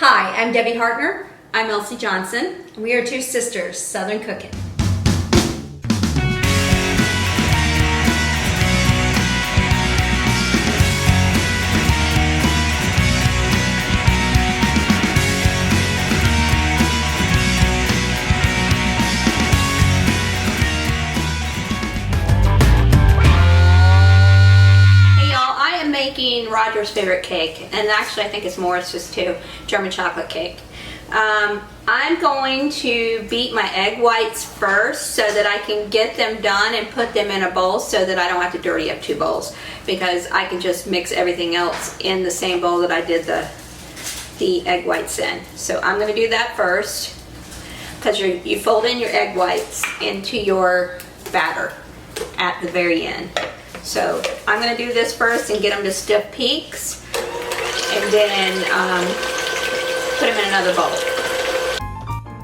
Hi, I'm Debbie Hartner. I'm Elsie Johnson. We are two sisters, Southern Cooking. Making Roger's favorite cake, and actually I think it's Morris's too, German chocolate cake. I'm going to beat my egg whites first so that I can get them done and put them in a bowl so that I don't have to dirty up two bowls, because I can just mix everything else in the same bowl that I did the egg whites in. So I'm going to do that first, because you fold in your egg whites into your batter at the very end. So I'm going to do this first and get them to stiff peaks, and then put them in another bowl.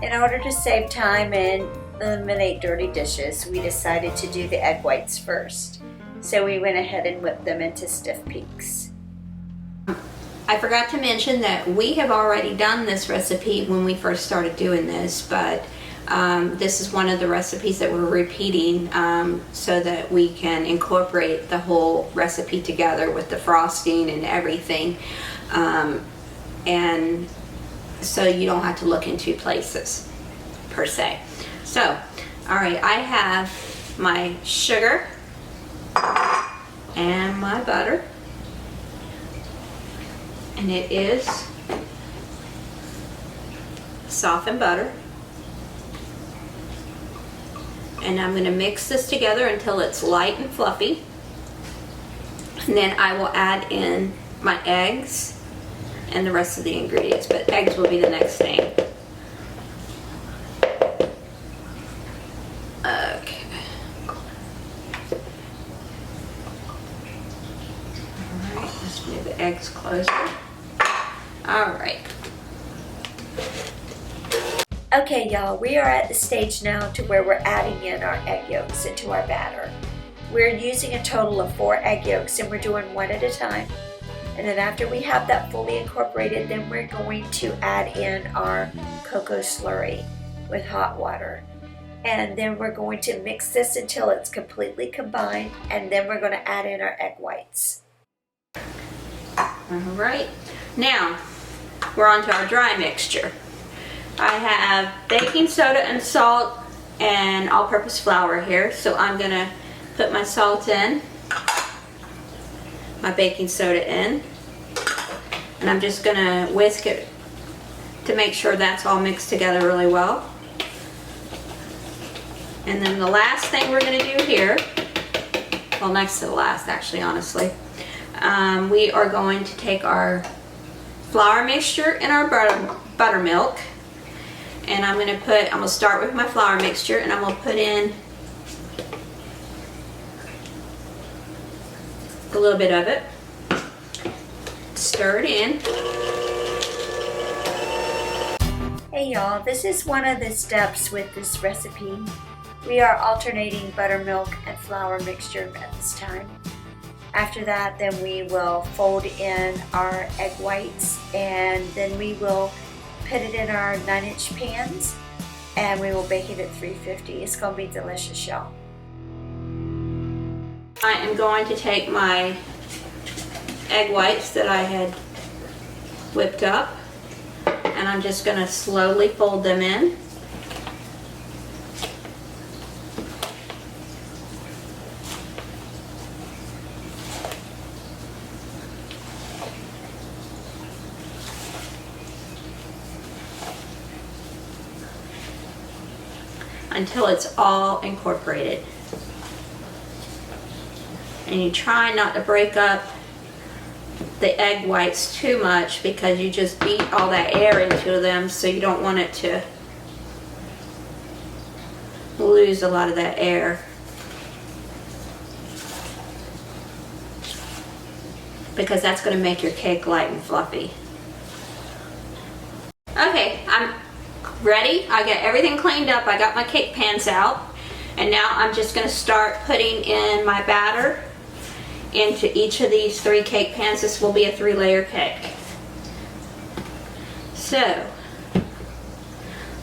In order to save time and eliminate dirty dishes, we decided to do the egg whites first. So we went ahead and whipped them into stiff peaks. I forgot to mention that we have already done this recipe when we first started doing this, but this is one of the recipes that we're repeating so that we can incorporate the whole recipe together with the frosting and everything, and so you don't have to look in two places per se. So, alright, I have my sugar and my butter, and it is softened butter. And I'm going to mix this together until it's light and fluffy. And then I will add in my eggs and the rest of the ingredients, but eggs will be the next thing. Okay. Alright, let's move the eggs closer. Alright. Okay, y'all, we are at the stage now to where we're adding in our egg yolks into our batter. We're using a total of 4 egg yolks, and we're doing one at a time. And then after we have that fully incorporated, then we're going to add in our cocoa slurry with hot water. And then we're going to mix this until it's completely combined, and then we're going to add in our egg whites. Alright, now we're on to our dry mixture. I have baking soda and salt and all-purpose flour here, so I'm going to put my salt in, my baking soda in, and I'm just going to whisk it to make sure that's all mixed together really well. And then the last thing we're going to do here, well, next to the last actually, honestly, we are going to take our flour mixture and our buttermilk. And I'm going to start with my flour mixture, and I'm going to put in a little bit of it. Stir it in. Hey y'all, this is one of the steps with this recipe. We are alternating buttermilk and flour mixture at this time. After that, then we will fold in our egg whites, and then we will put it in our 9-inch pans, and we will bake it at 350. It's going to be delicious, y'all. I am going to take my egg whites that I had whipped up, and I'm just going to slowly fold them in. Until it's all incorporated. And you try not to break up the egg whites too much, because you just beat all that air into them, so you don't want it to lose a lot of that air. Because that's going to make your cake light and fluffy. Okay, I'm ready. I got everything cleaned up. I got my cake pans out, and now I'm just going to start putting in my batter into each of these 3 cake pans. This will be a 3-layer cake. So,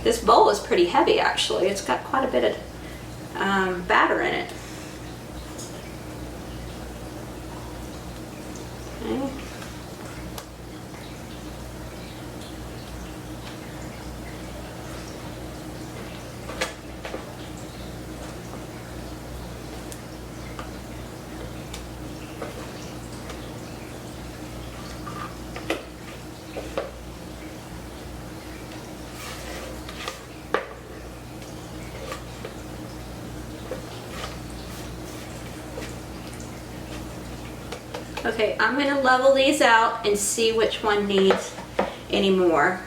this bowl is pretty heavy actually. It's got quite a bit of batter in it. Okay. Okay, I'm going to level these out and see which one needs any more.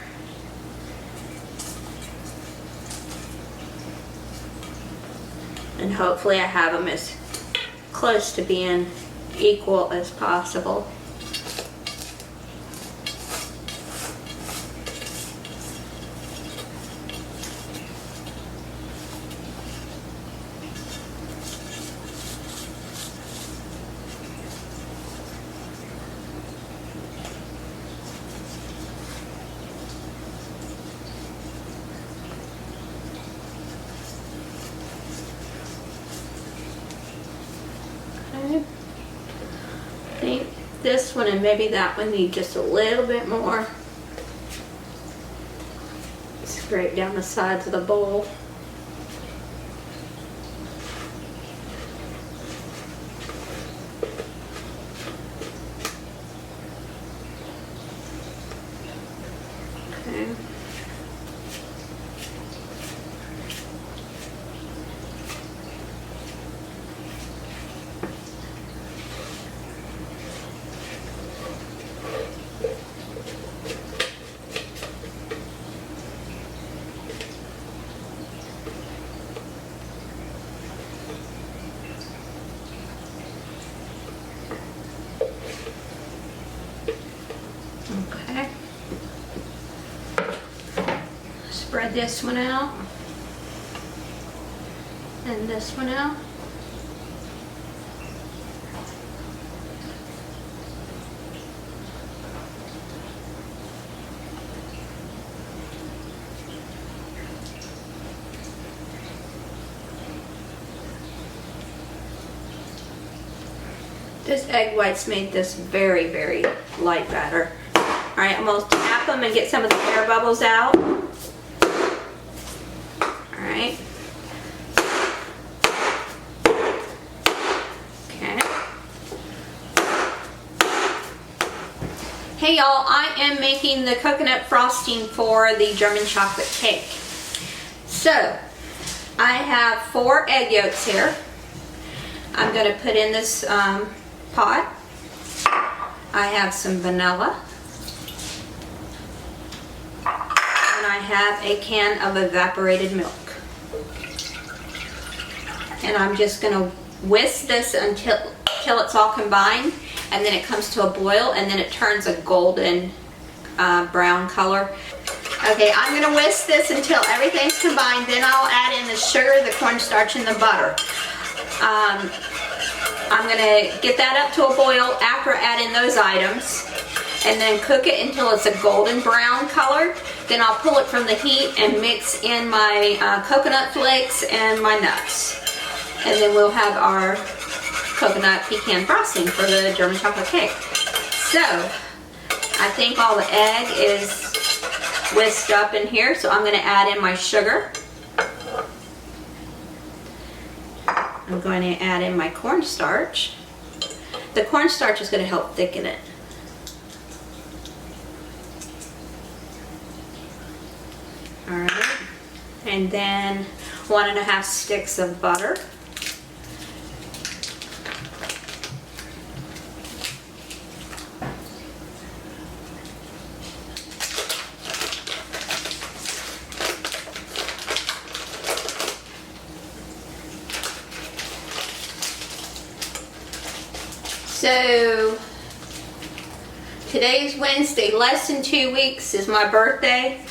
And hopefully I have them as close to being equal as possible. I think this one and maybe that one need just a little bit more. Scrape down the sides of the bowl. Okay. Okay. Spread this one out and this one out. This egg whites made this very, very light batter. All right, I'm gonna tap them and get some of the air bubbles out. All right. Okay. Hey y'all, I am making the coconut frosting for the German chocolate cake. So, I have 4 egg yolks here. I'm gonna put in this pot. I have some vanilla. And I have a can of evaporated milk. And I'm just going to whisk this until it's all combined, and then it comes to a boil, and then it turns a golden brown color. Okay, I'm going to whisk this until everything's combined, then I'll add in the sugar, the cornstarch, and the butter. I'm going to get that up to a boil after I add in those items, and then cook it until it's a golden brown color. Then I'll pull it from the heat and mix in my coconut flakes and my nuts. And then we'll have our coconut pecan frosting for the German chocolate cake. So, I think all the egg is whisked up in here, so I'm going to add in my sugar. I'm going to add in my cornstarch. The cornstarch is going to help thicken it. Alright, and then 1½ sticks of butter. So, today's Wednesday, less than 2 weeks is my birthday.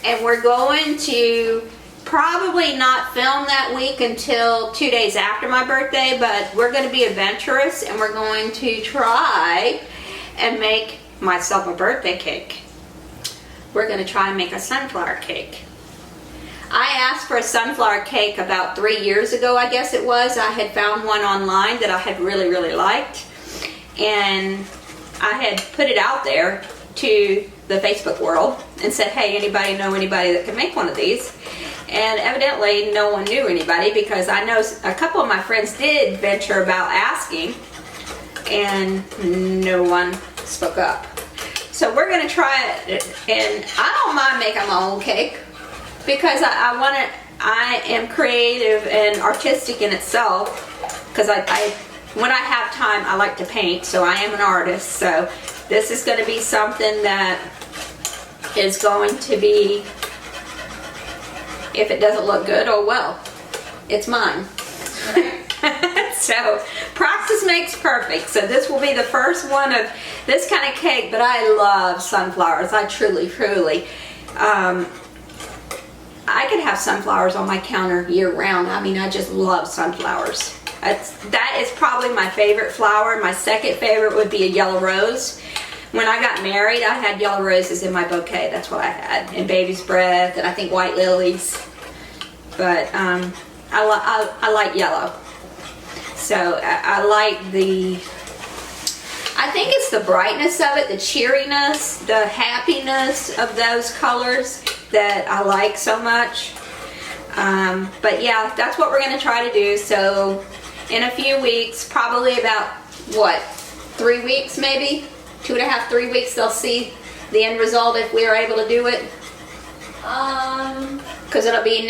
And we're going to probably not film that week until 2 days after my birthday, but we're going to be adventurous and we're going to try and make myself a birthday cake. we're going to try and make a sunflower cake. I asked for a sunflower cake about 3 years ago, I guess it was. I had found one online that I had really, really liked. And I had put it out there to the Facebook world and said, hey, anybody know anybody that can make one of these? And evidently no one knew anybody, because I know a couple of my friends did venture about asking and no one spoke up. So we're going to try it, and I don't mind making my own cake because I am creative and artistic in itself, because when I have time I like to paint, so I am an artist. So this is going to be something that is going to be, if it doesn't look good, oh well, it's mine. So practice makes perfect. So this will be the first one of this kind of cake, but I love sunflowers. I truly, truly. I could have sunflowers on my counter year round. I mean, I just love sunflowers. That is probably my favorite flower. My second favorite would be a yellow rose. When I got married, I had yellow roses in my bouquet. That's what I had. And baby's breath, and I think white lilies. But I like yellow. So I like I think it's the brightness of it, the cheeriness, the happiness of those colors that I like so much. But yeah, that's what we're going to try to do. So in a few weeks, probably about, what, 3 weeks maybe? 2.5, 3 weeks, they'll see the end result if we are able to do it. Because it'll be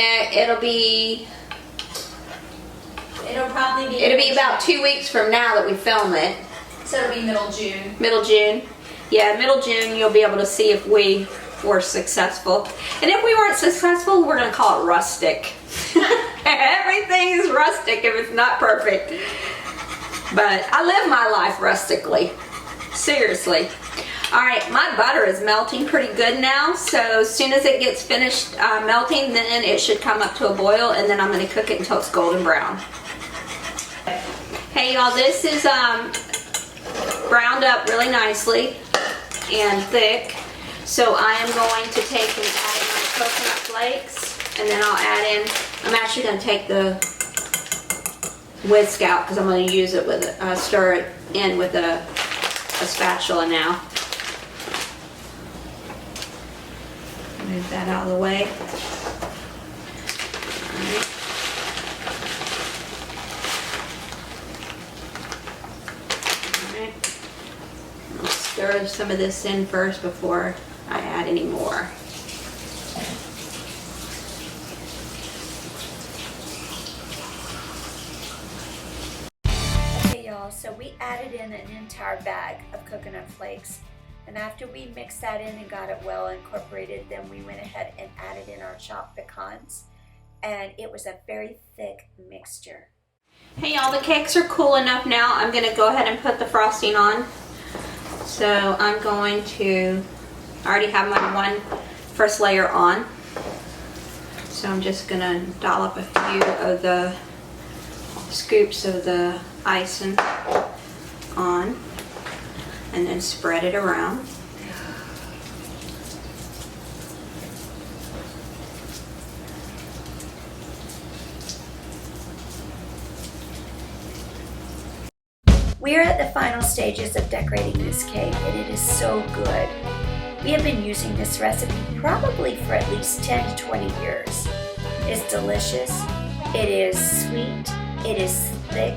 about 2 weeks from now that we film it. So it'll be middle June. Middle June. Yeah, middle June you'll be able to see if we were successful. And if we weren't successful, we're going to call it rustic. Everything is rustic if it's not perfect. But I live my life rustically. Seriously. Alright, my butter is melting pretty good now. So as soon as it gets finished melting, then it should come up to a boil, and then I'm going to cook it until it's golden brown. Hey y'all, this is browned up really nicely and thick. So I am going to take and add in my coconut flakes, and then I'll add in, I'm actually going to take the whisk out because I'm going to use it with, stir it in with a spatula now. Move that out of the way. Alright. I'll stir some of this in first before I add any more. Okay y'all, so we added in an entire bag of coconut flakes, and after we mixed that in and got it well incorporated, then we went ahead and added in our chopped pecans, and it was a very thick mixture. Hey y'all, the cakes are cool enough now. I'm going to go ahead and put the frosting on. So I'm going to, I already have my first layer on. So I'm just going to dollop a few of the scoops of the icing on and then spread it around. We are at the final stages of decorating this cake, and it is so good. We have been using this recipe probably for at least 10 to 20 years. It's delicious, it is sweet, it is thick.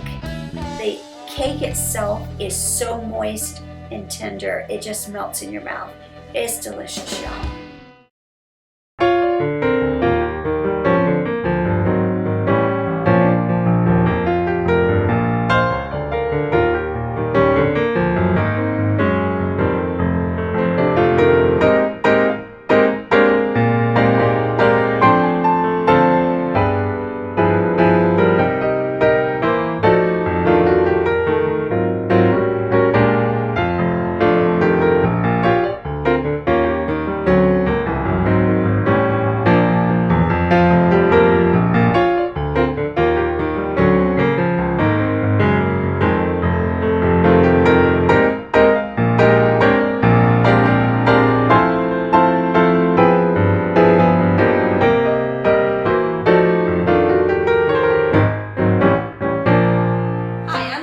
The cake itself is so moist and tender, it just melts in your mouth. It's delicious, y'all.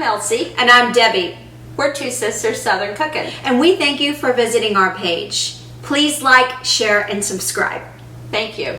Elsie. And I'm Debbie. We're two sisters Southern cooking. And we thank you for visiting our page. Please like, share, and subscribe. Thank you.